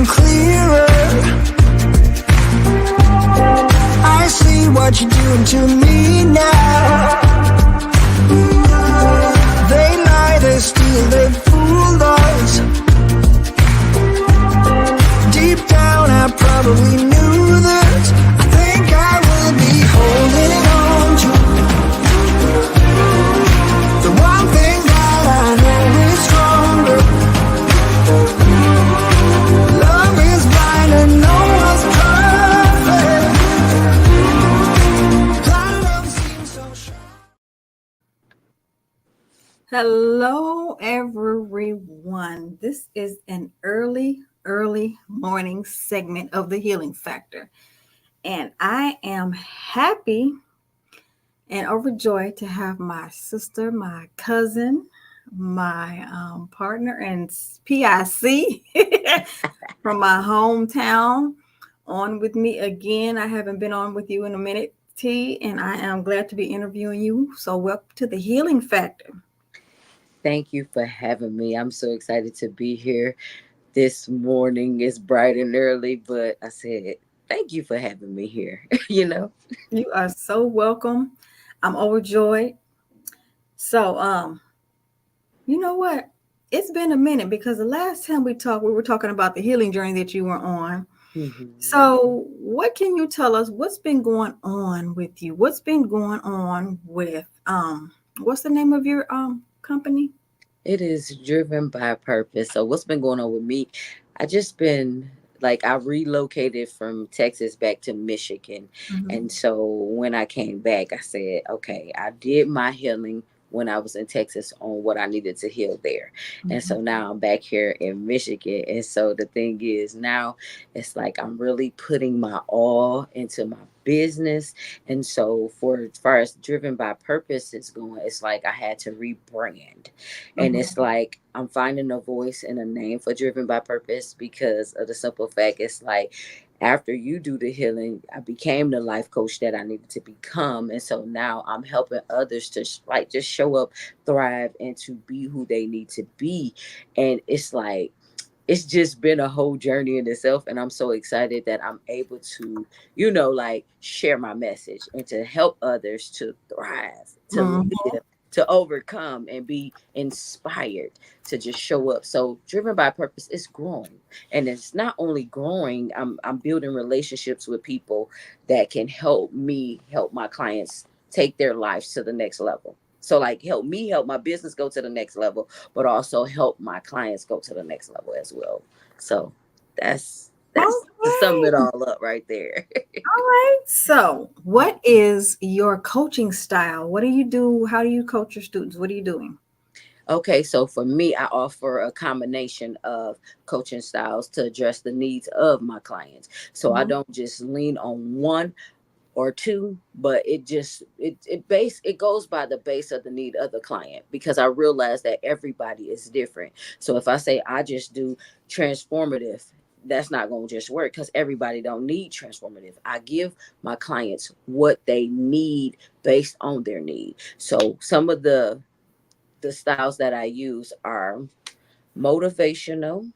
seem clearer. I see what you're doing to me now. They lie, they steal, they fooled us. Deep down I probably knew this. I think I will be holding on to the one thing that I know is stronger. Love is blind and no one's perfect. Blind love seems so shy. Hello, everyone. This is an early morning segment of the Healing Factor. And I am happy and overjoyed to have my sister, my cousin, my partner and PIC from my hometown on with me again. I haven't been on with you in a minute, T, and I am glad to be interviewing you. So welcome to the Healing Factor. Thank you for having me. I'm so excited to be here this morning. It's bright and early, but I said, thank you for having me here. You are so welcome. I'm overjoyed. So, you know what? It's been a minute because the last time we talked, we were talking about the healing journey that you were on. Mm-hmm. So, what can you tell us? What's been going on with you? What's been going on with what's the name of your company? It is driven by purpose. So what's been going on with me? I just been like I relocated from Texas back to Michigan. Mhm. And so when I came back, I said, okay, I did my healing when I was in Texas on what I needed to heal there. And so now I'm back here in Michigan. And so the thing is now it's like I'm really putting my all into my business. And so for as far as driven by purpose is going, it's like I had to rebrand. And it's like I'm finding a voice and a name for driven by purpose because of the simple fact it's like after you do the healing, I became the life coach that I needed to become. And so now I'm helping others to like just show up, thrive, and to be who they need to be. And it's like, it's just been a whole journey in itself. And I'm so excited that I'm able to, like share my message and to help others to thrive, to live, to overcome and be inspired to just show up. So driven by purpose is growing. And it's not only growing, I'm building relationships with people that can help me help my clients take their lives to the next level. So like help me help my business go to the next level, but also help my clients go to the next level as well. So that's to sum it all up right there. All right. So, what is your coaching style? What do you do? How do you coach your students? What are you doing? Okay, so for me, I offer a combination of coaching styles to address the needs of my clients. So I don't just lean on one or two, but it goes by the base of the need of the client because I realize that everybody is different. So if I say I just do transformative, that's not going to just work because everybody don't need transformative. I give my clients what they need based on their need. So some of the styles that I use are motivational,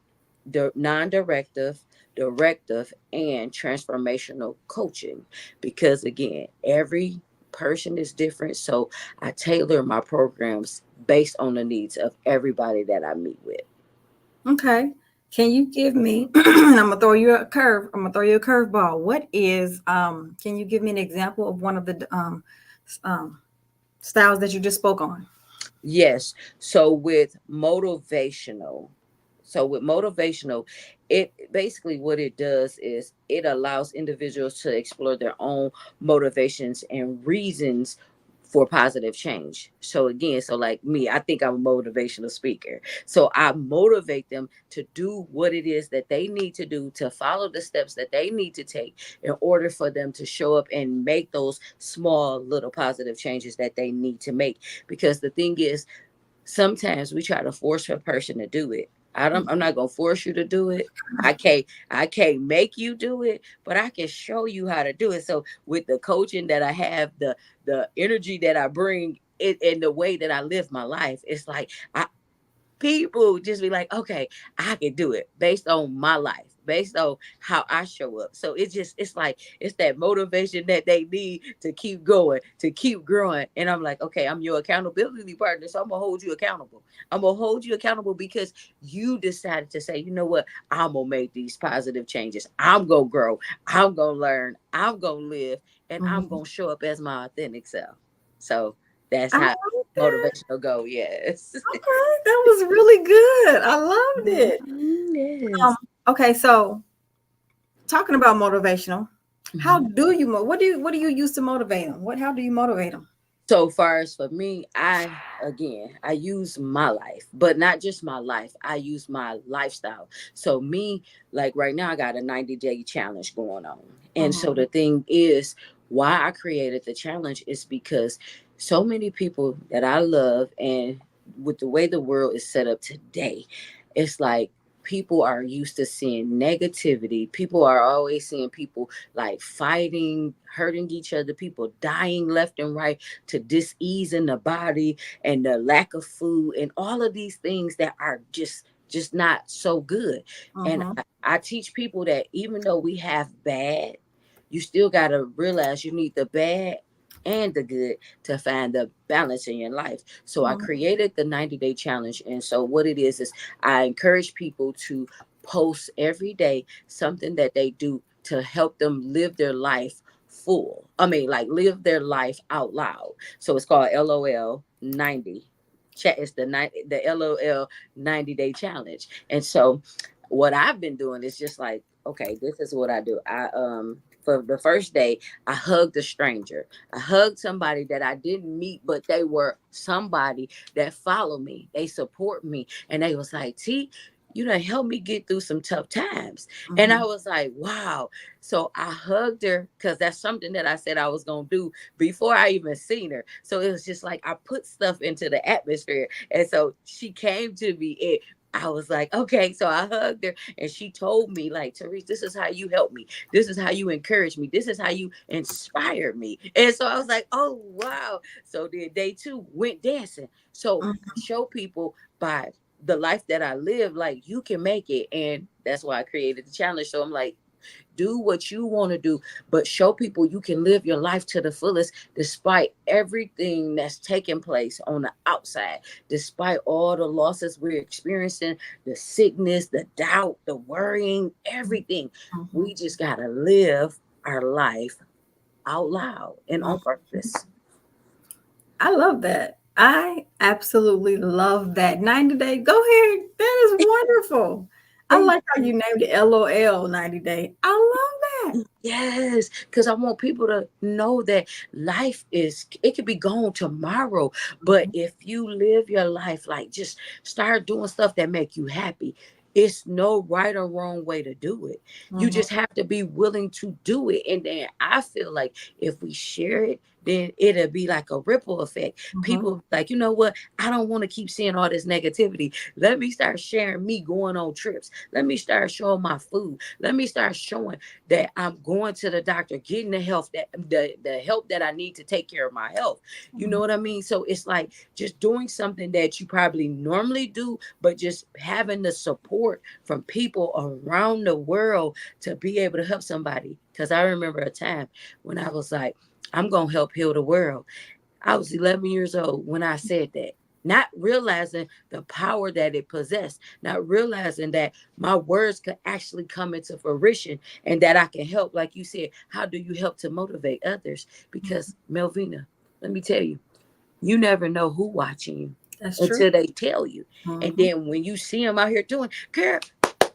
non-directive, directive, and transformational coaching. Because again, every person is different. So I tailor my programs based on the needs of everybody that I meet with. Okay. Can you give me I'm gonna throw you a curve. I'm gonna throw you a curveball. What is can you give me an example of one of the um styles that you just spoke on? Yes. So with motivational, it basically what it does is it allows individuals to explore their own motivations and reasons for positive change. So again, so like me, I think I'm a motivational speaker. So I motivate them to do what it is that they need to do to follow the steps that they need to take in order for them to show up and make those small little positive changes that they need to make. Because the thing is, sometimes we try to force a person to do it. I'm not gonna force you to do it. I can't make you do it, but I can show you how to do it. So with the coaching that I have, the energy that I bring it and the way that I live my life, it's like people just be like, okay, I can do it based on my life, based on how I show up. So it's like it's that motivation that they need to keep going, to keep growing. And I'm like, okay, I'm your accountability partner, so I'm gonna hold you accountable. I'm gonna hold you accountable because you decided to say, you know what, I'm gonna make these positive changes. I'm gonna grow. I'm gonna learn. I'm gonna live, and I'm Mhm. gonna show up as my authentic self. So that's I how like that. motivational go. Yes. Okay, that was really good. I loved it. Mhm, Um, yes. okay, so talking about motivational, how Mhm. do you what do you use to motivate them? How do you motivate them? So far as for me, I use my life, but not just my life. I use my lifestyle. So me, like right now, I got a 90-day challenge going on. And so Mhm. the thing is, why I created the challenge is because so many people that I love, and with the way the world is set up today, it's like people are used to seeing negativity. People are always seeing people like fighting, hurting each other, people dying left and right to dis-ease in the body, and the lack of food, and all of these things that are just not so good. And Mhm. I teach people that even though we have bad, you still got to realize you need the bad and the good to find the balance in your life. So I Mhm. created the 90-day challenge. And so what it is I encourage people to post every day something that they do to help them live their life full. I mean, like live their life out loud. So it's called LOL 90. It's the LOL 90-day challenge. And so what I've been doing is just like, okay, this is what I do. For the first day, I hugged a stranger. I hugged somebody that I didn't meet, but they were somebody that followed me. They support me. And they was like, T, you done helped me get through some tough times. And I Mhm. was like, wow. So I hugged her because that's something that I said I was going to do before I even seen her. So it was just like I put stuff into the atmosphere. And so she came to me and I was like, okay. So I hugged her and she told me, like, Therese, this is how you help me. This is how you encourage me. This is how you inspire me. And so I was like, oh, wow. So then day two went dancing. So I Mhm. show people by the life that I live, like you can make it. And that's why I created the challenge. So I'm like, do what you want to do, but show people you can live your life to the fullest despite everything that's taking place on the outside, despite all the losses we're experiencing, the sickness, the doubt, the worrying, everything. Mhm. We just got to live our life out loud and on Mhm. purpose. I love that. I absolutely love that. 90 day. Go ahead. That is wonderful. I Thank like how you named it LOL 90 day. I love that. Yes, because I want people to know that life it could be gone tomorrow. But Mhm. if you live your life, like just start doing stuff that make you happy. It's no right or wrong way to do it. You Mhm. just have to be willing to do it. And then I feel like if we share it, then it'll be like a ripple effect. Mhm. People like, you know what? I don't want to keep seeing all this negativity. Let me start sharing me going on trips. Let me start showing my food. Let me start showing that I'm going to the doctor, getting the help that I need to take care of my health. You know Mhm. what I mean? So it's like just doing something that you probably normally do, but just having the support from people around the world to be able to help somebody. Because I remember a time when I was like, I'm gonna help heal the world. I was 11 years old when I said that, not realizing the power that it possessed, not realizing that my words could actually come into fruition and that I can help. Like you said, how do you help to motivate others? Because Melvina, let me tell you, you never know who watching you That's true. until they tell you. And Mhm. then when you see them out here doing, girl,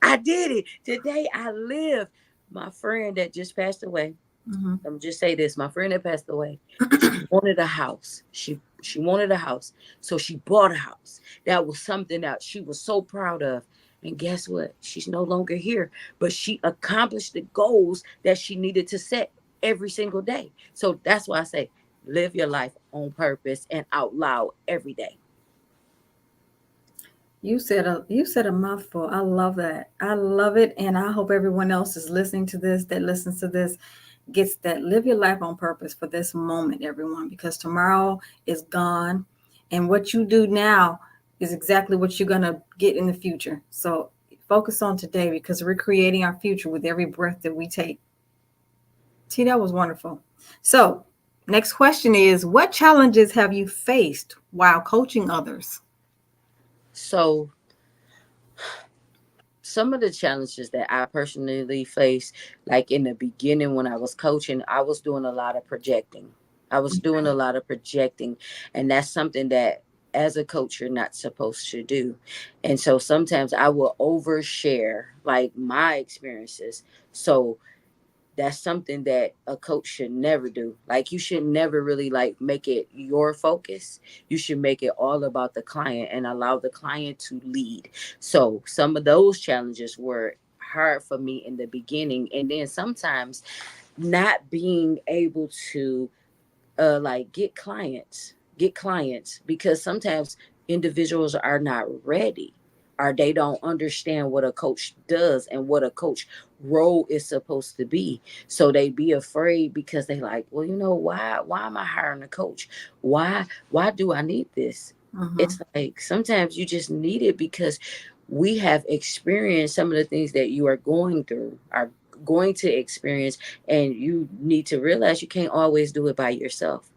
I did it. Today I lived. My friend that just passed away, Mhm. I'm just say this. My friend that passed away, she wanted a house. She wanted a house. So she bought a house. That was something that she was so proud of. And guess what? She's no longer here. But she accomplished the goals that she needed to set every single day. So that's why I say live your life on purpose and out loud every day. You said a mouthful. I love that. I love it, and I hope everyone else is listening to this, that listens to this, gets that. Live your life on purpose for this moment, everyone, because tomorrow is gone, and what you do now is exactly what you're gonna get in the future. So focus on today because we're creating our future with every breath that we take. See, that was wonderful. So, next question is, what challenges have you faced while coaching others? So some of the challenges that I personally face, like in the beginning when I was coaching, I was doing a lot of projecting. I was doing a lot of projecting, and that's something that as a coach you're not supposed to do. And so sometimes I will overshare like my experiences. So that's something that a coach should never do. Like you should never really like make it your focus. You should make it all about the client and allow the client to lead. So some of those challenges were hard for me in the beginning, and then sometimes not being able to like get clients because sometimes individuals are not ready or they don't understand what a coach does and what a coach role is supposed to be, so they be afraid because they like, well, you know, why am I hiring a coach? Why do I need this? Mm-hmm. It's like sometimes you just need it because we have experienced some of the things that you are going through, are going to experience, and you need to realize you can't always do it by yourself.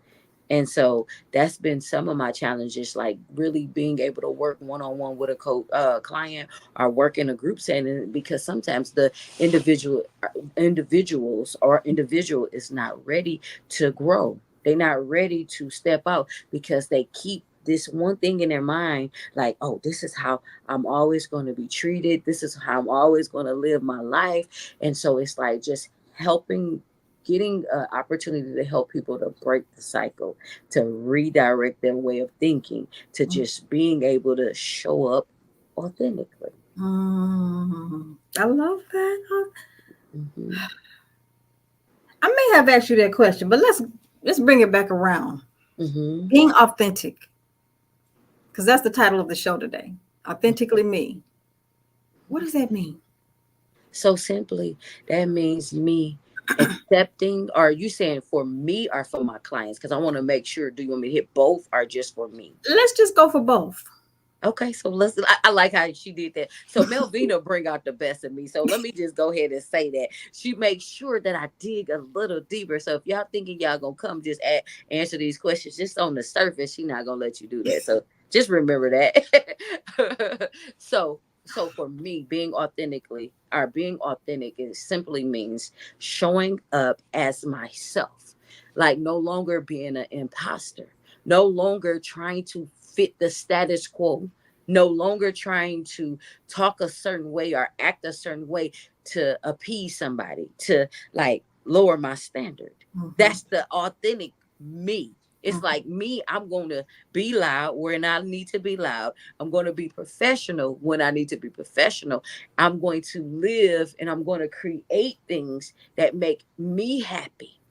And so that's been some of my challenges, like really being able to work one on one with a client or work in a group setting, because sometimes the individual is not ready to grow. They're not ready to step out because they keep this one thing in their mind, like, oh, this is how I'm always going to be treated. This is how I'm always going to live my life. And so it's like just helping, getting an opportunity to help people to break the cycle, to redirect their way of thinking, to just being able to show up authentically. Mm, I love that. Hmm. I may have asked you that question, but let's bring it back around. Hmm. Being authentic, because that's the title of the show today. Authentically me. What does that mean? So simply, that means me accepting, or you saying for me or for my clients? Because I want to make sure, do you want me to hit both or just for me? Let's just go for both. Okay, so I like how she did that. So Melvina bring out the best of me. So let me just go ahead and say that. She makes sure that I dig a little deeper. So if y'all thinking y'all gonna come just answer these questions just on the surface, she not gonna let you do that. So just remember that. So for me, being authentic, it simply means showing up as myself. Like no longer being an imposter, no longer trying to fit the status quo, no longer trying to talk a certain way or act a certain way to appease somebody, to like lower my standard. Mm-hmm. That's the authentic me. It's like me, I'm going to be loud when I need to be loud. I'm going to be professional when I need to be professional. I'm going to live and I'm going to create things that make me happy,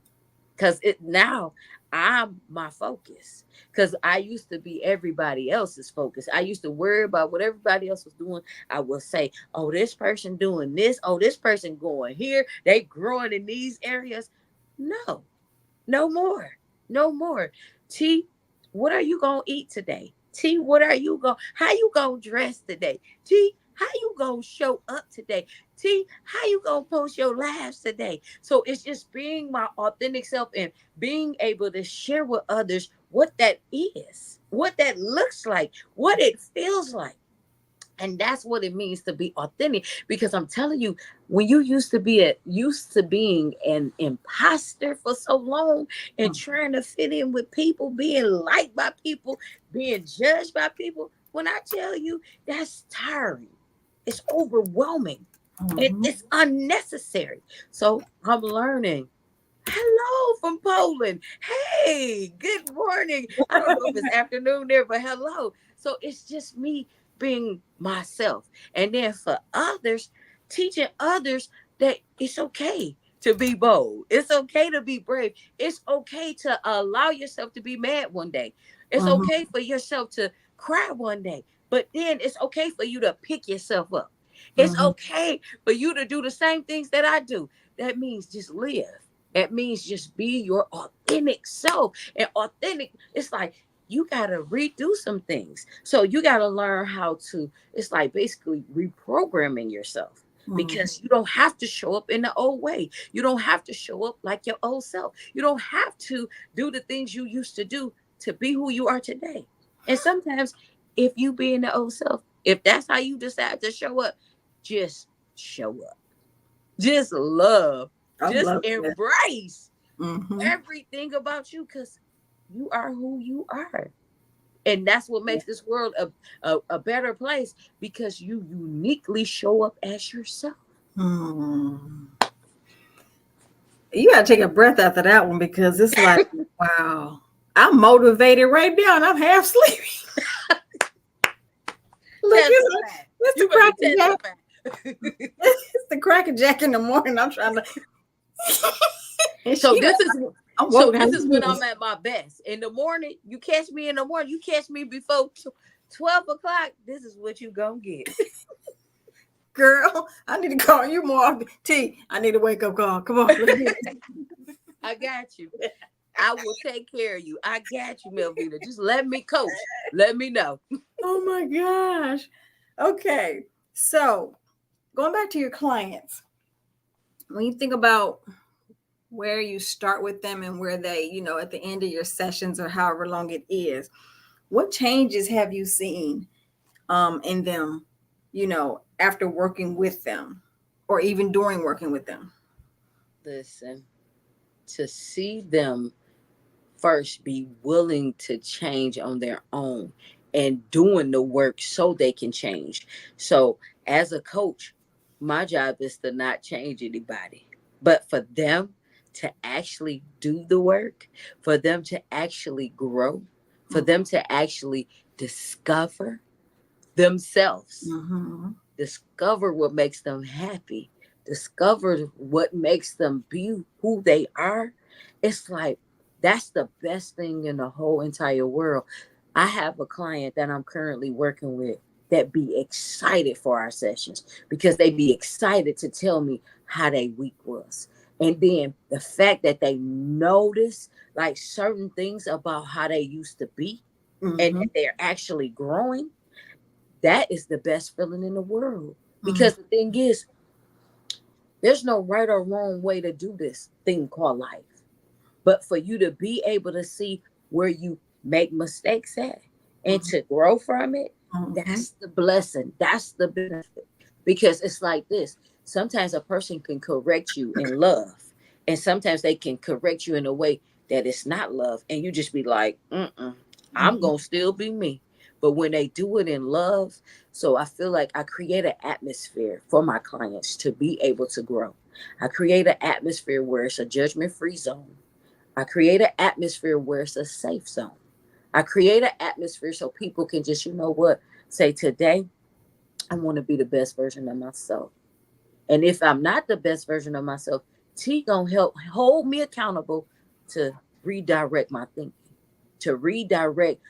because it now I'm my focus. Because I used to be everybody else's focus. I used to worry about what everybody else was doing. I would say, oh, this person doing this, oh, this person going here, they growing in these areas. No, no more. No more. T, what are you gonna eat today? T, what are you going how you gonna dress today? T, how you gonna show up today? T, how you gonna post your lives today? So it's just being my authentic self and being able to share with others what that is, what that looks like, what it feels like. And that's what it means to be authentic. Because I'm telling you, when you used to being an imposter for so long and trying to fit in with people, being liked by people, being judged by people, when I tell you, that's tiring. It's overwhelming. Mm-hmm. It's unnecessary. So I'm learning. Hello from Poland. Hey, good morning. I don't know if it's afternoon there, but hello. So it's just me being myself. And then for others, teaching others that it's okay to be bold. It's okay to be brave. It's okay to allow yourself to be mad one day. It's Mm-hmm. okay for yourself to cry one day. But then it's okay for you to pick yourself up. It's Mm-hmm. okay for you to do the same things that I do. That means just live. It means just be your authentic self. And authentic, it's like you got to redo some things. So you got to learn how to, it's like basically reprogramming yourself, because you don't have to show up in the old way. You don't have to show up like your old self. You don't have to do the things you used to do to be who you are today. And sometimes, if you be in the old self, if that's how you decide to show up, just show up. Just love. I Just love that. embrace Mm-hmm. everything about you, because you are who you are. And that's what makes this world a better place, because you uniquely show up as yourself. Mm. You gotta take a breath after that one because it's like, wow, I'm motivated right now and I'm half sleepy. Look, Testify. it's the You better Cracker Jack. testify. It's the Cracker Jack in the morning. I'm trying to. And So she like, this is I'm so woke. this is when I'm at my best. In the morning, you catch me in the morning. You catch me before 12 o'clock. This is what you gonna get. Girl, I need to call you more often. T, I need a wake up call. Come on, let's do it. I got you. I will take care of you. I got you, Melvina. Just let me coach. Let me know. Oh my gosh. Okay, so going back to your clients, when you think about where you start with them and where they, at the end of your sessions or however long it is, what changes have you seen in them, after working with them or even during working with them? Listen, to see them first be willing to change on their own and doing the work so they can change. So, as a coach, my job is to not change anybody, but for them to actually do the work, for them to actually grow, for them to actually discover themselves, Mm-hmm. discover what makes them happy, discover what makes them be who they are. It's like that's the best thing in the whole entire world. I have a client that I'm currently working with that be excited for our sessions, because they be excited to tell me how their week was. And then the fact that they notice like certain things about how they used to be, and Mm-hmm. that they're actually growing, that is the best feeling in the world. Mm-hmm. Because the thing is, there's no right or wrong way to do this thing called life. But for you to be able to see where you make mistakes at and to grow from it, Mm-hmm. that's the blessing. That's the benefit. Because it's like this. Sometimes a person can correct you in love, and sometimes they can correct you in a way that it's not love. And you just be like, I'm Mm-hmm. going to still be me. But when they do it in love, so I feel like I create an atmosphere for my clients to be able to grow. I create an atmosphere where it's a judgment free zone. I create an atmosphere where it's a safe zone. I create an atmosphere so people can just, say today, I want to be the best version of myself. And if I'm not the best version of myself, T gonna help hold me accountable to redirect my thinking, to redirect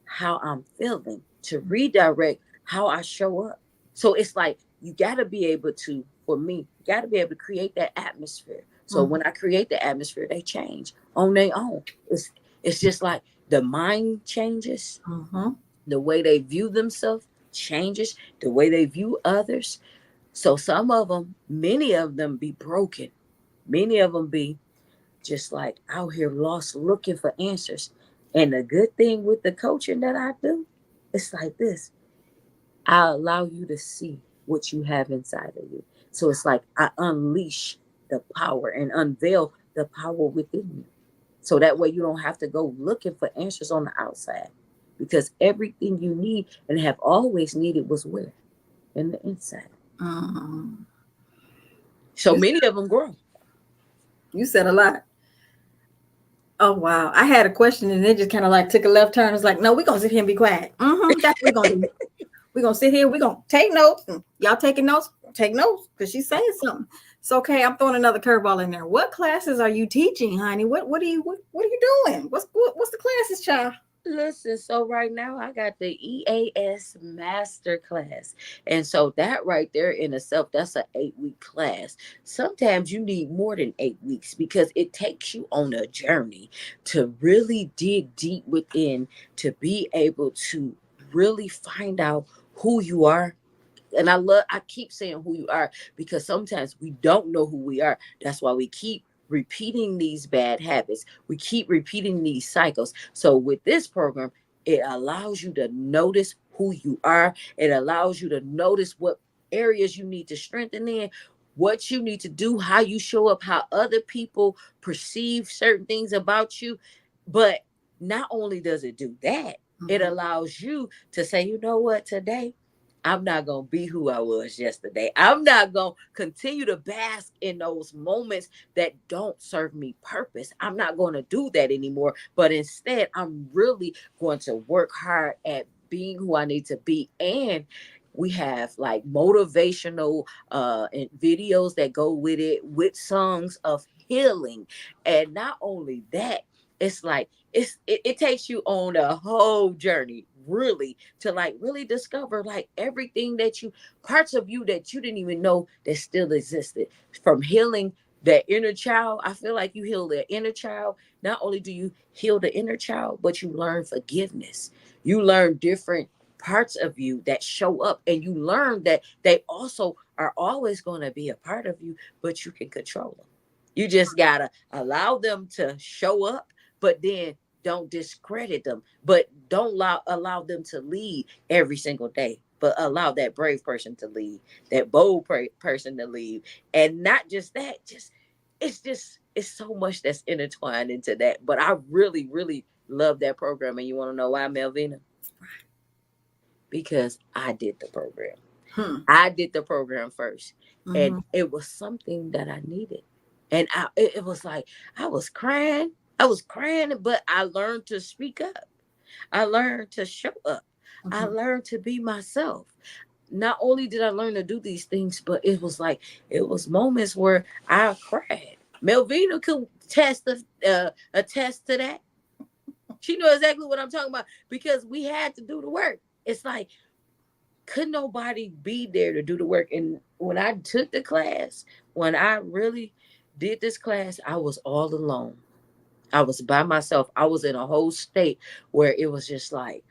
how I'm feeling, to redirect how I show up. So it's like you got to be able to, for me, you got to be able to create that atmosphere. So when I create the atmosphere, they change on their own. It's just like the mind changes, Mm-hmm. the way they view themselves changes, the way they view others. So some of them, many of them be broken. Many of them be just like out here lost looking for answers. And the good thing with the coaching that I do, it's like this. I allow you to see what you have inside of you. So it's like I unleash the power and unveil the power within you. So that way you don't have to go looking for answers on the outside. Because everything you need and have always needed was where? In the inside. Mm-hmm. So many of them grow. You said a lot. Oh wow. I had a question and it just kind of like took a left turn. It's like, no, we're gonna sit here and be quiet. Mm-hmm. That's what we're gonna do. We're gonna sit here, we're gonna take notes, and y'all taking notes, take notes, because she's saying something. So okay, I'm throwing another curveball in there. What classes are you teaching, honey? What are you doing? What's the classes, child? Listen, so right now I got the EAS Masterclass. And so that right there in itself, that's an 8 week class. Sometimes you need more than 8 weeks because it takes you on a journey to really dig deep within, to be able to really find out who you are. And I keep saying who you are because sometimes we don't know who we are. That's why we keep repeating these bad habits. We keep repeating these cycles. So with this program, it allows you to notice who you are. It allows you to notice what areas you need to strengthen in, what you need to do, how you show up, how other people perceive certain things about you. But not only does it do that, it Mhm. allows you to say, you know what, today I'm not going to be who I was yesterday. I'm not going to continue to bask in those moments that don't serve me purpose. I'm not going to do that anymore. But instead, I'm really going to work hard at being who I need to be. And we have like motivational and videos that go with it, with songs of healing. And not only that, it's like it takes you on a whole journey, really, to like really discover like everything that you, parts of you that you didn't even know that still existed. From healing that inner child, I feel like you heal the inner child. Not only do you heal the inner child, but you learn forgiveness. You learn different parts of you that show up, and you learn that they also are always going to be a part of you, but you can control them. You just gotta allow them to show up, but then don't discredit them, but don't allow them to lead every single day, but allow that brave person to lead, that bold person to lead. And not just that, just it's so much that's intertwined into that. But I really really love that program. And you want to know why, Melvina? Because I did the program. Hmm. I did the program first, and Mhm. it was something that I needed. And it was like I was crying. I was crying, but I learned to speak up. I learned to show up. I Mhm. learned to be myself. Not only did I learn to do these things, but it was like it was moments where I cried. Melvina could attest to that. She knew exactly what I'm talking about because we had to do the work. It's like could nobody be there to do the work. And when I took the class, when I really did this class, I was all alone. I was by myself. I was in a whole state where it was just like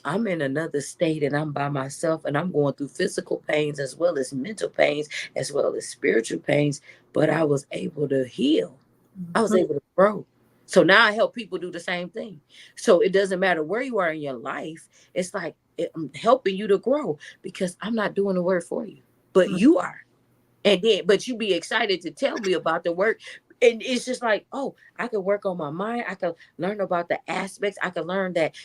I'm in another state and I'm by myself and I'm going through physical pains as well as mental pains as well as spiritual pains, but I was able to heal. I was Mhm. able to grow. So now I help people do the same thing. So it doesn't matter where you are in your life. It's like I'm helping you to grow because I'm not doing the work for you, but you are. And then, but you be excited to tell me about the work. And it's just like, oh, I could work on my mind. I could learn about the aspects. I could learn that,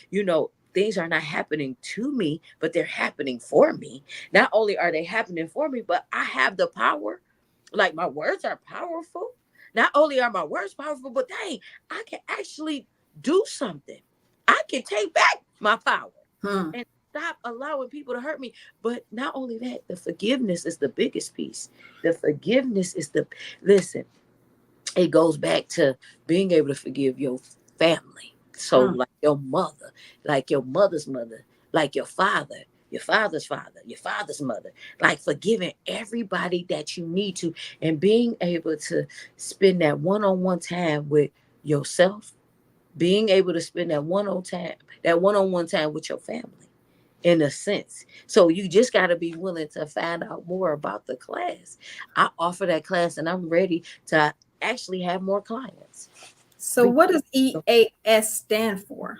things are not happening to me, but they're happening for me. Not only are they happening for me, but I have the power. Like my words are powerful. Not only are my words powerful, but dang, I can actually do something. I can take back my power Hmm. and stop allowing people to hurt me. But not only that, the forgiveness is the biggest piece. The forgiveness is listen, it goes back to being able to forgive your family. So, Hmm. like your mother, like your mother's mother, like your father's father, your father's mother, like forgiving everybody that you need to, and being able to spend that one on one time with yourself, being able to spend that one on one time with your family in a sense. So you just got to be willing to find out more about the class. I offer that class and I'm ready to actually have more clients. So, Be- what does EAS stand for?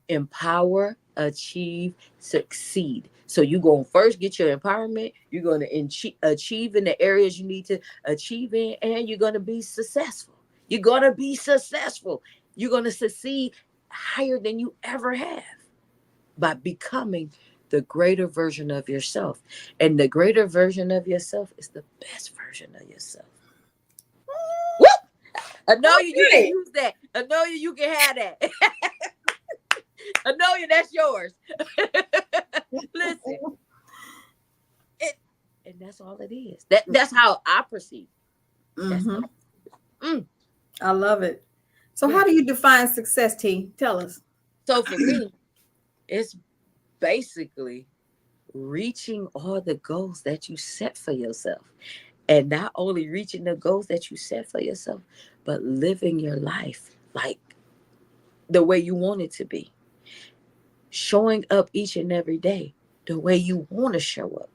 Empower, achieve, succeed. So you're going to first get your empowerment. You're going to achieve in the areas you need to achieve in, and you're going to be successful. You're going to be successful. You're going to succeed higher than you ever have by becoming the greater version of yourself. And the greater version of yourself is the best version of yourself. Woo! Anoya, you can Okay. use that. Anoya, you can have that. Anoya, that's yours. Listen, it, and that's all it is. That's how I perceive. That's Mm-hmm. mm, I love it. So, yeah. how do you define success, T? Tell us. So for me, it's basically reaching all the goals that you set for yourself. And not only reaching the goals that you set for yourself, but living your life like the way you want it to be. Showing up each and every day the way you want to show up.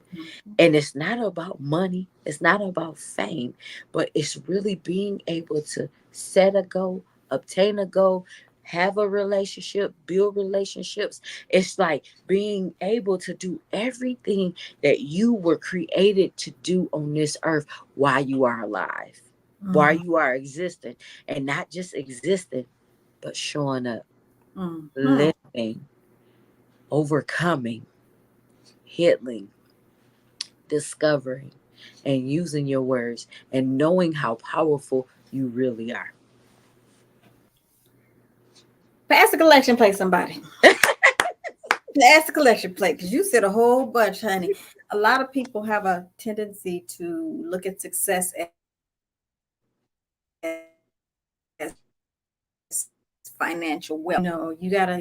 And it's not about money, it's not about fame, but it's really being able to set a goal, obtain a goal, have a relationship, build relationships. It's like being able to do everything that you were created to do on this earth while you are alive, while Mhm. you are existing, and not just existing, but showing up, Mhm. living, overcoming, healing, discovering, and using your words and knowing how powerful you really are. Pass the collection plate, somebody. Pass the collection plate, because you said a whole bunch, honey. A lot of people have a tendency to look at success as financial wealth. You gotta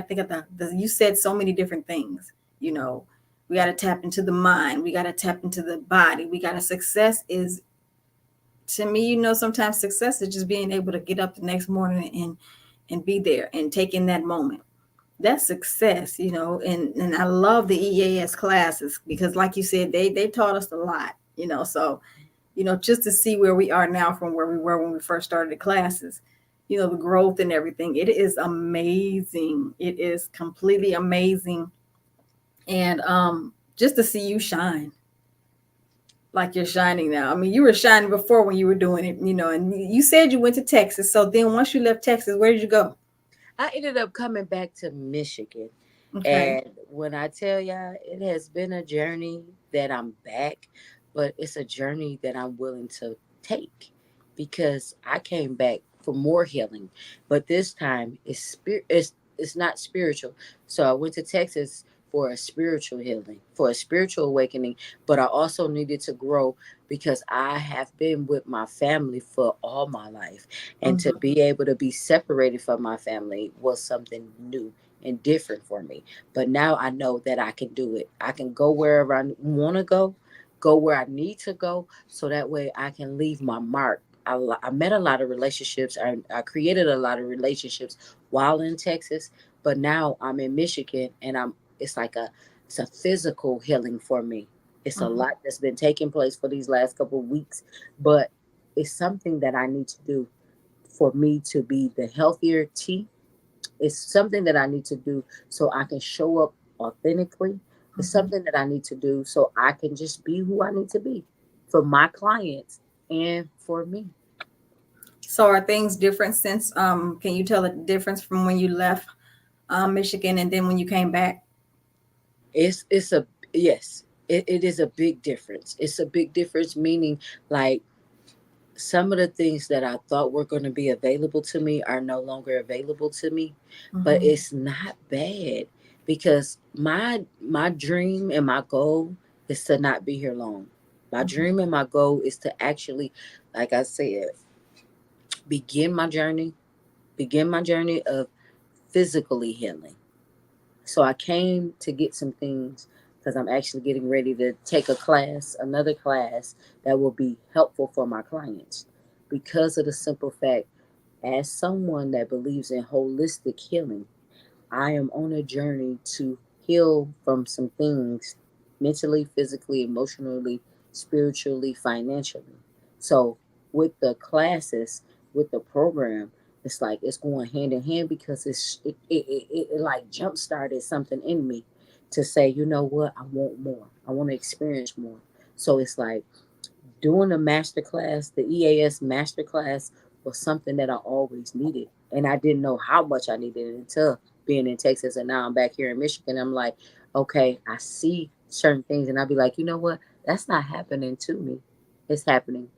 think of the you said so many different things. You know, we gotta tap into the mind, we gotta tap into the body, we gotta success is to me, sometimes success is just being able to get up the next morning and be there and take in that moment. That's success, and I love the EAS classes because like you said, they taught us a lot, so just to see where we are now from where we were when we first started the classes, the growth and everything, it is amazing. It is completely amazing. And just to see you shine like you're shining now. I mean, you were shining before when you were doing it, and you said you went to Texas. So then once you left Texas, where did you go? I ended up coming back to Michigan. Okay. And when I tell y'all, it has been a journey that I'm back, but it's a journey that I'm willing to take because I came back for more healing. But this time it's not spiritual. So I went to Texas for a spiritual healing, for a spiritual awakening, but I also needed to grow because I have been with my family for all my life. And to Mm-hmm. be able to be separated from my family was something new and different for me. But now I know that I can do it. I can go wherever I want to go where I need to go, so that way I can leave my mark. I met a lot of relationships. I created a lot of relationships while in Texas, but now I'm in Michigan, and it's a physical healing for me. It's a Mm-hmm. lot that's been taking place for these last couple of weeks, but it's something that I need to do for me to be the healthier T. It's something that I need to do so I can show up authentically. It's Mm-hmm. something that I need to do so I can just be who I need to be for my clients and for me. So are things different since can you tell the difference from when you left Michigan and then when you came back? It's a yes, it is a big difference. It's a big difference, meaning like some of the things that I thought were going to be available to me are no longer available to me, but Mm-hmm. it's not bad because my dream and my goal is to not be here long. My Mm-hmm. dream and my goal is to actually, like I said, begin my journey, begin my journey of physically healing. So I came to get some things because I'm actually getting ready to take a class, another class that will be helpful for my clients because of the simple fact, as someone that believes in holistic healing, I am on a journey to heal from some things mentally, physically, emotionally, spiritually, financially. So, with the classes, with the program, it's like it's going hand in hand because it like jump started something in me to say, you know what, I want more. I want to experience more. So it's like doing a master class, the EAS master class was something that I always needed. And I didn't know how much I needed it until being in Texas. And now I'm back here in Michigan. I'm like, okay, I see certain things. And I'll be like, you know what? That's not happening to me. It's happening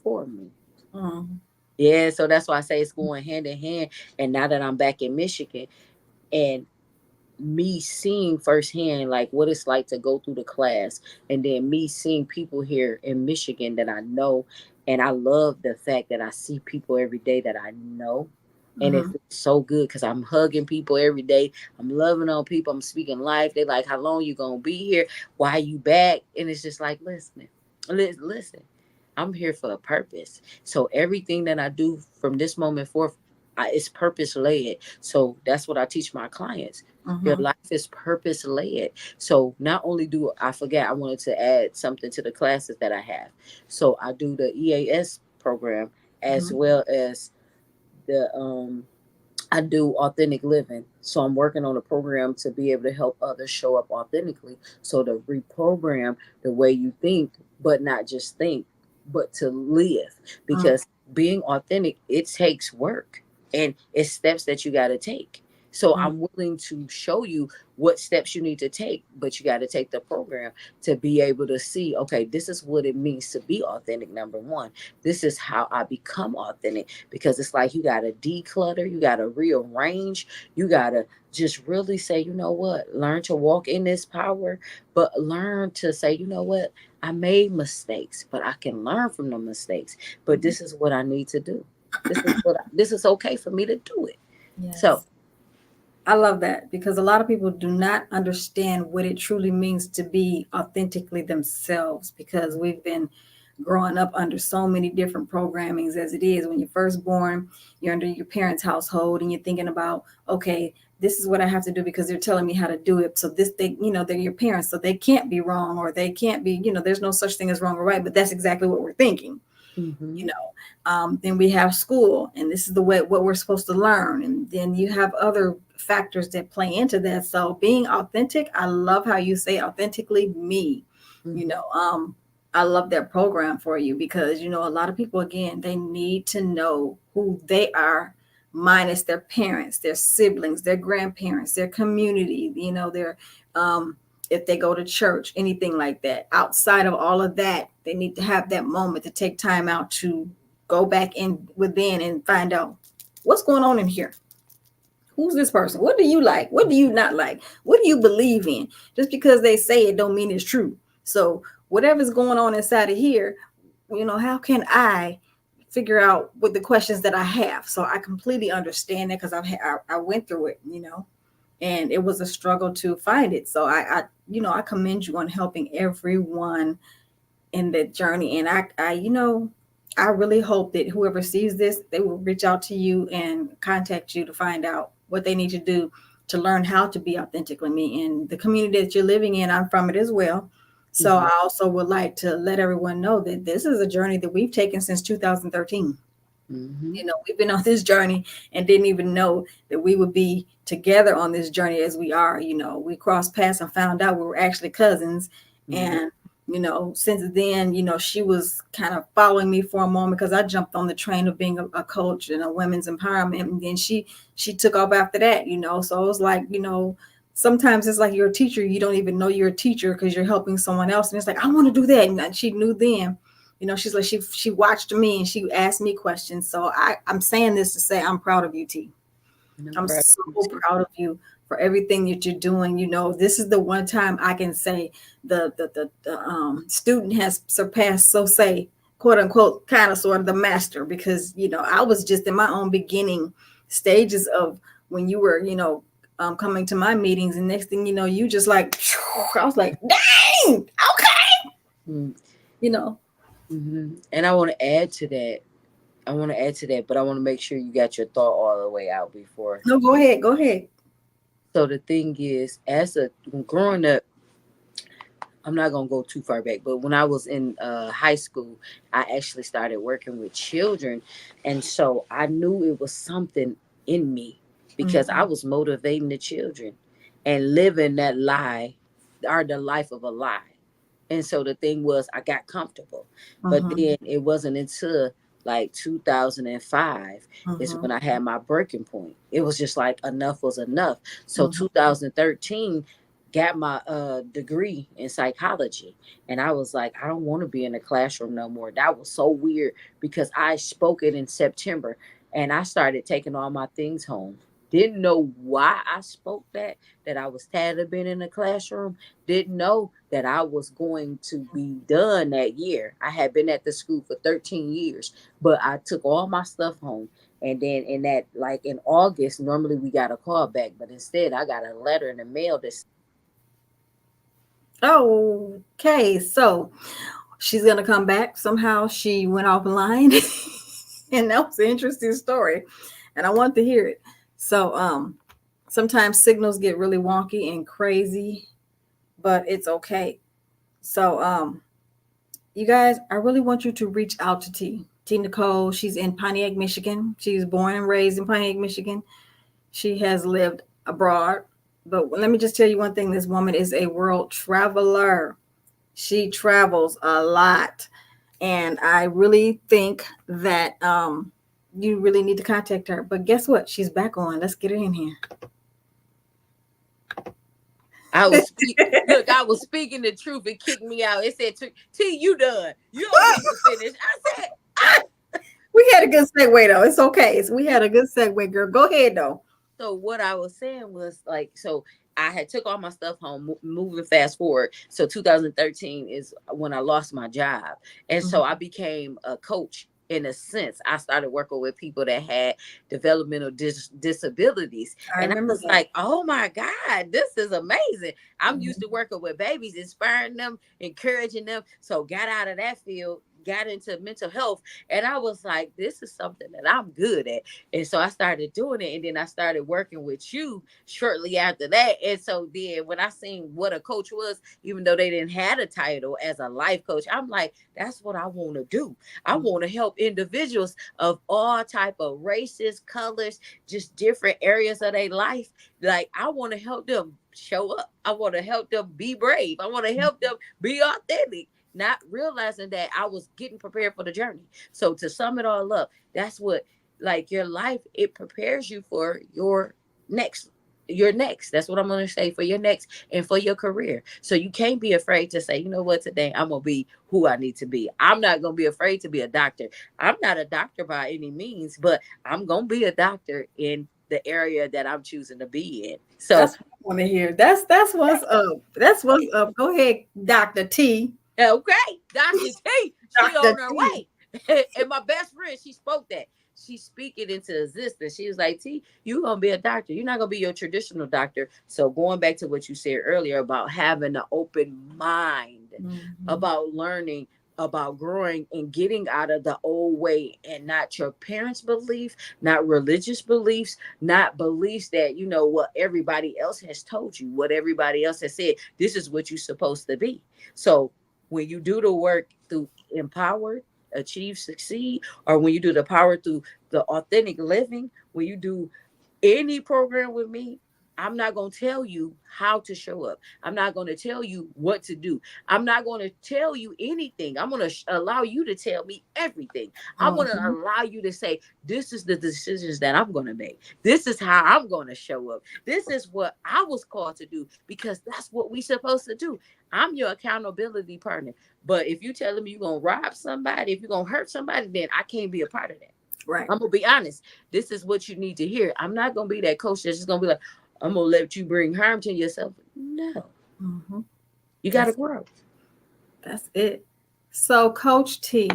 for me. Mm-hmm. Yeah. So that's why I say it's going hand in hand. And now that I'm back in Michigan and me seeing firsthand like what it's like to go through the class, and then me seeing people here in Michigan that I know, and I love the fact that I see people every day that I know, And it Mm-hmm. feels so good because I'm hugging people every day. I'm loving on people. I'm speaking life. They like, how long you gonna be here? Why you back? And it's just like, listen. I'm here for a purpose. So everything that I do from this moment forth, it's purpose led. So that's what I teach my clients. Your Mm-hmm. life is purpose led. So not only do I forget, I wanted to add something to the classes that I have. So I do the EAS program as Mm-hmm. well as the I do authentic living. So I'm working on a program to be able to help others show up authentically. So to reprogram the way you think, but not just think, but to live. Because being authentic, it takes work and it's steps that you got to take. So Mm-hmm. I'm willing to show you what steps you need to take, but you got to take the program to be able to see, okay, this is what it means to be authentic. Number one, this is how I become authentic, because it's like you got to declutter, you got to rearrange, you got to just really say, you know what, learn to walk in this power, but learn to say, you know what, I made mistakes, but I can learn from the mistakes. But Mm-hmm. this is what I need to do. This is okay for me to do it. So, Yes. I love that because a lot of people do not understand what it truly means to be authentically themselves because we've been growing up under so many different programmings as it is. When you're first born, you're under your parents' household and you're thinking about, okay, this is what I have to do because they're telling me how to do it. So this, they're your parents, so they can't be wrong or they can't be, there's no such thing as wrong or right, but that's exactly what we're thinking. you mhm, know then we have school, and this is the way what we're supposed to learn, and then you have other factors that play into that. So being authentic, I love how you say authentically me. you mhm, know um I love that program for you because a lot of people, again, they need to know who they are, minus their parents, their siblings, their grandparents, their community, their if they go to church, anything like that. Outside of all of that, they need to have that moment to take time out to go back in within and find out what's going on in here. Who's this person? What do you like? What do you not like? What do you believe in? Just because they say it don't mean it's true. So whatever's going on inside of here, how can I figure out what the questions that I have? So I completely understand that because I went through it, and it was a struggle to find it. So I commend you on helping everyone in that journey. And I really hope that whoever sees this, they will reach out to you and contact you to find out what they need to do to learn how to be authentically me. And the community that you're living in, I'm from it as well. So mhm, I also would like to let everyone know that this is a journey that we've taken since 2013. mhm, We've been on this journey and didn't even know that we would be together on this journey as we are. We crossed paths and found out we were actually cousins. mhm, And, since then, she was kind of following me for a moment because I jumped on the train of being a coach and a women's empowerment. And then she took off after that. So it was like, sometimes it's like you're a teacher. You don't even know you're a teacher because you're helping someone else. And it's like, I want to do that. And she knew then. She's like she watched me and she asked me questions. So I'm saying this to say I'm proud of you, T. and I'm I'm proud of so you too. proud of you for everything that you're doing. This is the one time I can say the student has surpassed, so say, quote unquote, kind of sort of the master, because I was just in my own beginning stages of when you were coming to my meetings, and next thing you know, you just like I was like, dang, okay, Mm, you know. mhm. And I want to add to that. I want to add to that, but I want to make sure you got your thought all the way out before. No, go ahead, go ahead. So the thing is, growing up, I'm not gonna go too far back, but when I was in high school, I actually started working with children, and so I knew it was something in me because I Mm-hmm. was motivating the children and living that lie, or the life of a lie. And so the thing was, I got comfortable. But Mm-hmm. then it wasn't until like 2005 is Mm-hmm. when I had my breaking point. It was just like enough was enough. So Mm-hmm. 2013, got my degree in psychology. And I was like, I don't want to be in the classroom no more. That was so weird because I spoke it in September and I started taking all my things home. Didn't know why I spoke that I was tired of being in the classroom. Didn't know that I was going to be done that year. I had been at the school for 13 years, but I took all my stuff home And then in that, like in August, normally we got a call back, but instead I got a letter in the mail that Okay, so she's gonna come back. Somehow she went offline, and that was an interesting story, and I want to hear it. So, sometimes signals get really wonky and crazy, but it's okay. So, you guys, I really want you to reach out to T Nicole. She's in Pontiac, Michigan. She was born and raised in Pontiac, Michigan. She has lived abroad. But let me just tell you one thing, this woman is a world traveler. She travels a lot. And I really think that you really need to contact her. But guess what? She's back on. Let's get her in here. I was look, I was speaking the truth. It kicked me out. It said, T, you done. You don't need to finish. I said, We had a good segue though. It's okay. We had a good segue, girl. Go ahead though. so what I was saying was like, so I had took all my stuff home, moving fast forward. So 2013 is when I lost my job. And so I became a coach. In a sense, I started working with people that had developmental disabilities. I And I remember was that. like, oh my God, this is amazing. I'm used to working with babies, inspiring them, encouraging them. So got out of that field, got into mental health. And I was like, this is something that I'm good at. And so I started doing it. And then I started working with you shortly after that. And so then when I seen what a coach was, even though they didn't have a title as a life coach, I'm like, that's what I want to do. I want to help individuals of all type of races, colors, just different areas of their life. Like I want to help them show up. I want to help them be brave. I want to help them be authentic, not realizing that I was getting prepared for the journey. So to sum it all up, that's what, like, your life, it prepares you for next your next. That's what I'm going to say, for your next and for your career. So you can't be afraid to say, you know what, today I'm going to be who I need to be. I'm not going to be afraid to be a doctor. I'm not a doctor by any means, but I'm going to be a doctor in the area that I'm choosing to be in. So, That's what I want to hear. That's what's up. That's what's up. Go ahead, Dr. T. okay, Dr. T, she Dr. on her T. way. And my best friend, she spoke that. She speak it into existence. She was like, T, you gonna be a doctor. You're not gonna be your traditional doctor. So going back to what you said earlier about having an open mind, Mhm. about learning, about growing and getting out of the old way, and not your parents' belief, not religious beliefs, not beliefs that, you know, what everybody else has told you, what everybody else has said, this is what you're supposed to be. So when you do the work through empower, achieve, succeed, or when you do the power through the authentic living, when you do any program with me, I'm not going to tell you how to show up. I'm not going to tell you what to do. I'm not going to tell you anything. I'm going to allow you to tell me everything. I'm going to Mhm. allow you to say, this is the decisions that I'm going to make. This is how I'm going to show up. This is what I was called to do, because that's what we supposed to do. I'm your accountability partner. But if you telling me you're going to rob somebody, if you're going to hurt somebody, then I can't be a part of that. Right. I'm gonna be honest. This is what you need to hear. I'm not gonna be that coach that's just gonna be like, I'm gonna let you bring harm to yourself. No, Mm-hmm. you gotta That's grow. that's it. So, Coach T,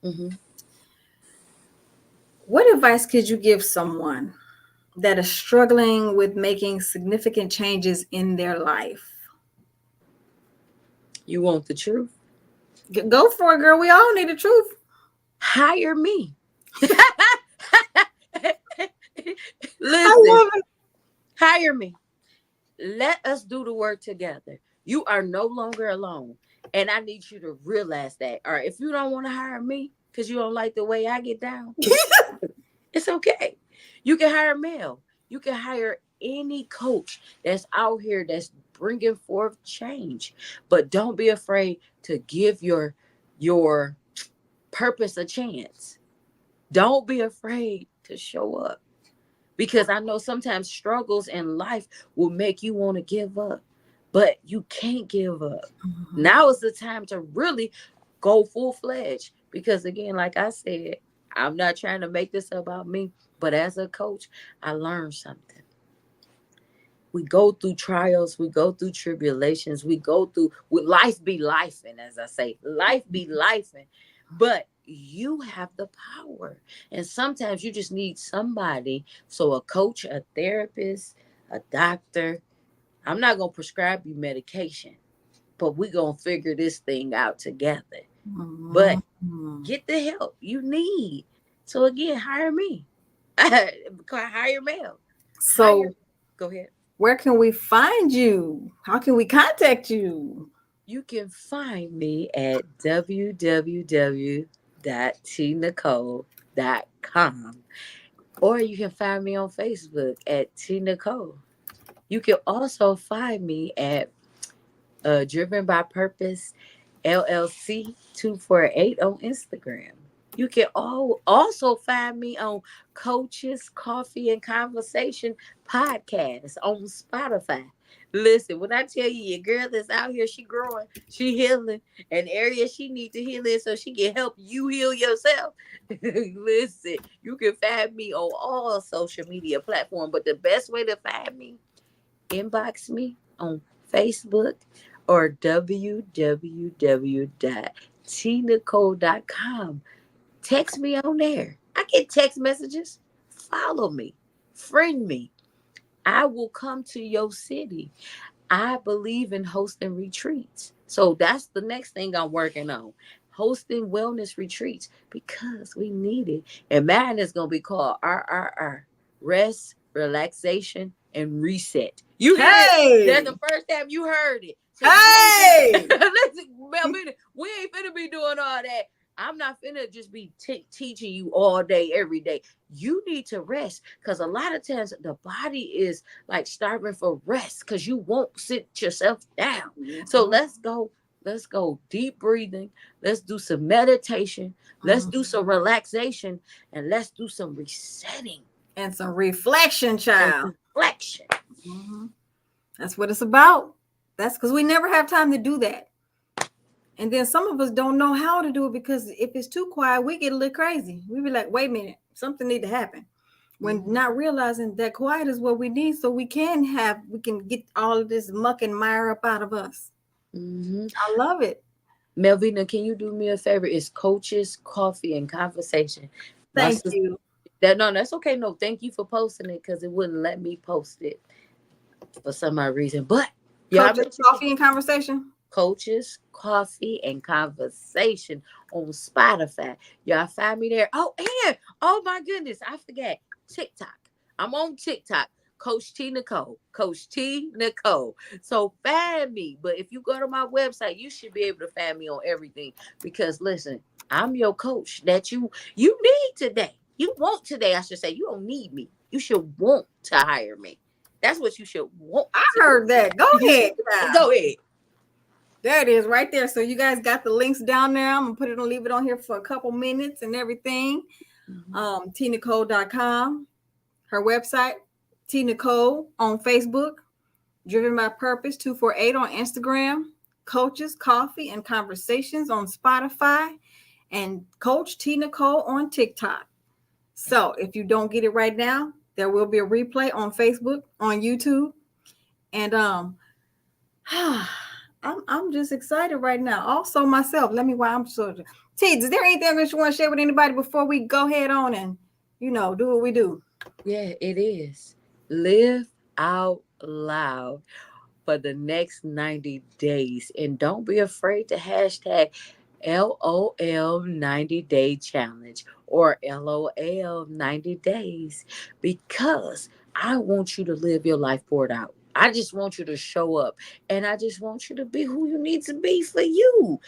Mm-hmm. what advice could you give someone that is struggling with making significant changes in their life? You want the truth? Go for it, girl. We all need the truth. Hire me. I Listen, love it. hire me. Let us do the work together. You are no longer alone. And I need you to realize that. Or if you don't want to hire me because you don't like the way I get down, it's okay. You can hire Mel. You can hire any coach that's out here that's bringing forth change. But don't be afraid to give your purpose a chance. Don't be afraid to show up, because I know sometimes struggles in life will make you want to give up, but you can't give up. Mhm. Now is the time to really go full fledged, because again, like I said, I'm not trying to make this about me, but as a coach, I learned something. We go through trials, we go through tribulations, we go through, with life be life, and as I say, life be life, but you have the power. And sometimes you just need somebody. So a coach, a therapist, a doctor. I'm not going to prescribe you medication, but we're going to figure this thing out together. But Mhm. get the help you need. So again, hire me. Hire Mel. Hire. So, Go ahead. where can we find you? How can we contact you? You can find me at www.tnicole.com, or you can find me on Facebook at T Nicole. You can also find me at Driven by Purpose LLC 248 on Instagram. You can also find me on Coaches Coffee and Conversation podcast on Spotify. Listen, when I tell you your girl that's out here, she growing, she healing an area she need to heal in so she can help you heal yourself. Listen, you can find me on all social media platforms, but the best way to find me, inbox me on Facebook or www.tnicole.com. Text me on there. I get text messages. Follow me. Friend me. I will come to your city. I believe in hosting retreats. So that's the next thing I'm working on. Hosting wellness retreats because we need it. And mine is going to be called RRR, Rest, Relaxation, and Reset. You hear it? That's the Hey, first time you heard it. So you ain't hey. finna, listen, Melvin, we ain't finna be doing all that. I'm not finna just be teaching you all day, every day. You need to rest because a lot of times the body is like starving for rest because you won't sit yourself down. So Mhm. let's go deep breathing. Let's do some meditation. Let's do some relaxation, and let's do some resetting And some reflection, and child. reflection. Mhm. That's what it's about. That's because we never have time to do that. And then some of us don't know how to do it because if it's too quiet, we get a little crazy. We be like, wait a minute, something need to happen. When Mhm. not realizing that quiet is what we need so we can get all of this muck and mire up out of us. Mhm. I love it. Melvina, can you do me a favor? It's Coaches, Coffee, and Conversation. My Thank sister, you. that's okay. No, thank you for posting it because it wouldn't let me post it for some odd reason. But y'all Coaches, make sure you coffee and conversation. Coaches, Coffee, and Conversation on Spotify. Y'all find me there. Oh, and oh my goodness, I forgot TikTok. I'm on TikTok. Coach T Nicole. Coach T Nicole. So find me. But if you go to my website, you should be able to find me on everything. Because listen, I'm your coach that you need today. You want today, I should say. You don't need me. You should want to hire me. That's what you should want I to do. heard that. Go ahead, child. Go ahead. There it is right there. So you guys got the links down there. I'm gonna put it on, leave it on here for a couple minutes and everything. tnicole.com, her website, T Nicole on Facebook, Driven by Purpose 248 on Instagram, Coaches, Coffee, and Conversations on Spotify, and Coach T Nicole on TikTok. So if you don't get it right now, there will be a replay on Facebook, on YouTube, and I'm just excited right now. Also myself. Let me why I'm so T, is there anything that you want to share with anybody before we go ahead on and do what we do? Yeah, it is. Live out loud for the next 90 days. And don't be afraid to hashtag LOL 90 day challenge or LOL 90 days because I want you to live your life poured out. I just want you to show up and I just want you to be who you need to be for you.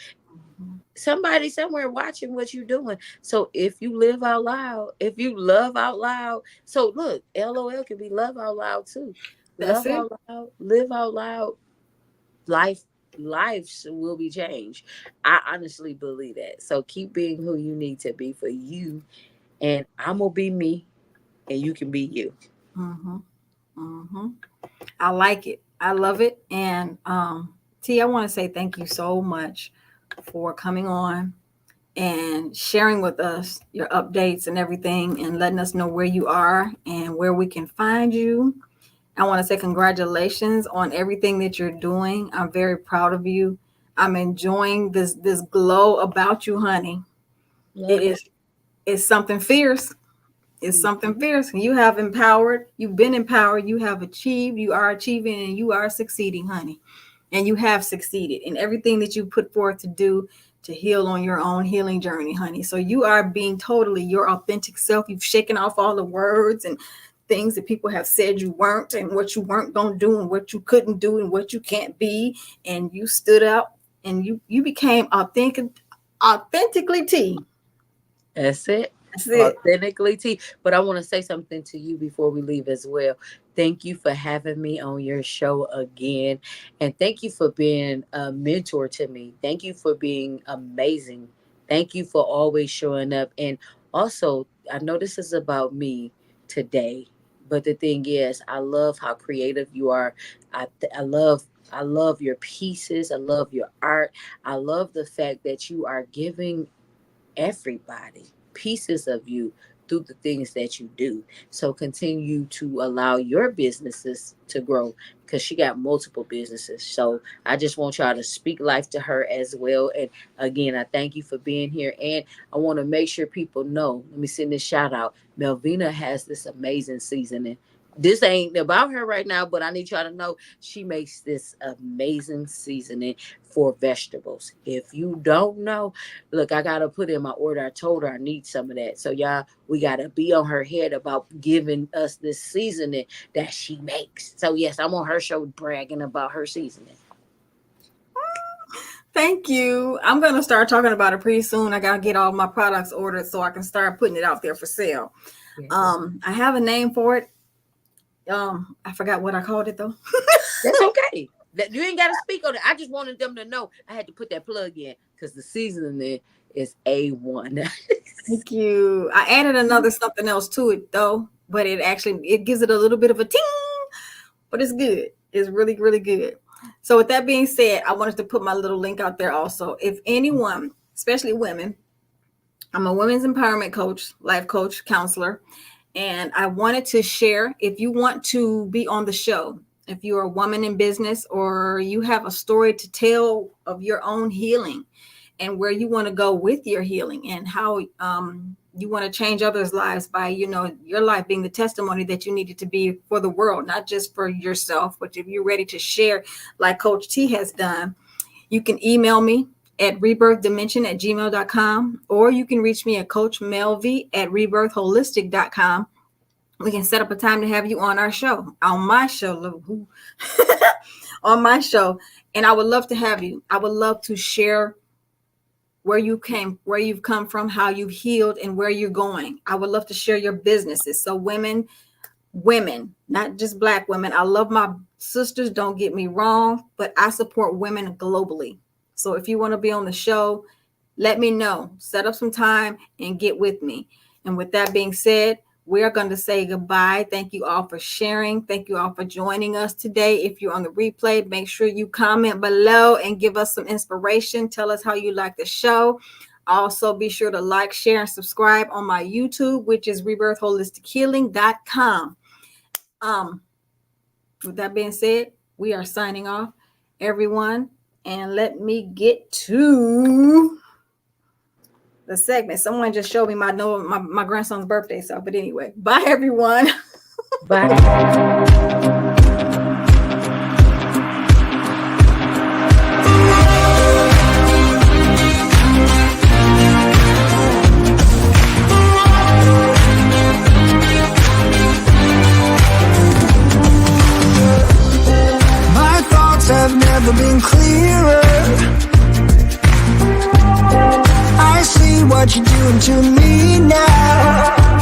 Somebody somewhere watching what you're doing. So if you live out loud, if you love out loud, so look, LOL can be love out loud too. That's Love it. out loud, live out loud, life lives will be changed. I honestly believe that. So keep being who you need to be for you, and I'm gonna be me, and you can be you. Mm-hmm. Mm-hmm. I like it. I love it. And T, I want to say thank you so much for coming on and sharing with us your updates and everything and letting us know where you are and where we can find you. I want to say congratulations on everything that you're doing. I'm very proud of you. I'm enjoying this glow about you, honey. It is it's something fierce. It's something fierce. You have empowered, you've been empowered, you have achieved, you are achieving, and you are succeeding, honey. And you have succeeded in everything that you put forth to do to heal on your own healing journey, honey. So you are being totally your authentic self. You've shaken off all the words and things that people have said you weren't, and what you weren't going to do, and what you couldn't do, and what you can't be. And you stood up and you became authentically T. That's it. That's it. Authentically T. But I want to say something to you before we leave as well. Thank you for having me on your show again. And thank you for being a mentor to me. Thank you for being amazing. Thank you for always showing up. And also, I know this is about me today, but the thing is, I love how creative you are. I love your pieces. I love your art. I love the fact that you are giving everybody pieces of you through the things that you do. So continue to allow your businesses to grow, because she got multiple businesses. So I just want y'all to speak life to her as well. And again, I thank you for being here. And I want to make sure people know, let me send this shout out. Melvina has this amazing seasoning. This ain't about her right now, but I need y'all to know she makes this amazing seasoning for vegetables. If you don't know, look, I got to put in my order. I told her I need some of that. So y'all, we got to be on her head about giving us this seasoning that she makes. So yes, I'm on her show bragging about her seasoning. Thank you. I'm going to start talking about it pretty soon. I got to get all my products ordered so I can start putting it out there for sale. I have a name for it. I forgot what I called it though. That's okay. You ain't got to speak on it. I just wanted them to know I had to put that plug in because the seasoning there is A1. Thank you. I added another something else to it though, but it gives it a little bit of a ting, but it's good. It's really, really good. So with that being said, I wanted to put my little link out there also. If anyone, especially women, I'm a women's empowerment coach, life coach, counselor. And I wanted to share, if you want to be on the show, if you're a woman in business or you have a story to tell of your own healing and where you want to go with your healing and how you want to change others' lives by, your life being the testimony that you needed to be for the world, not just for yourself, but if you're ready to share like Coach T has done, you can email me at rebirthdimension@gmail.com, or you can reach me at Coach Melvie at rebirthholistic.com. We can set up a time to have you on our show, on my show, on my show. And I would love to have you. I would love to share where you've come from, how you've healed, and where you're going. I would love to share your businesses. So women, not just Black women. I love my sisters, don't get me wrong, but I support women globally. So if you want to be on the show, let me know. Set up some time and get with me. And with that being said, we are going to say goodbye. Thank you all for sharing. Thank you all for joining us today. If you're on the replay, make sure you comment below and give us some inspiration. Tell us how you like the show. Also, be sure to like, share, and subscribe on my YouTube, which is rebirthholistichealing.com. With that being said, we are signing off, everyone. And let me get to the segment. Someone just showed me my grandson's birthday. So, but anyway, bye everyone. Bye. My thoughts have never been clearer. I see what you're doing to me now.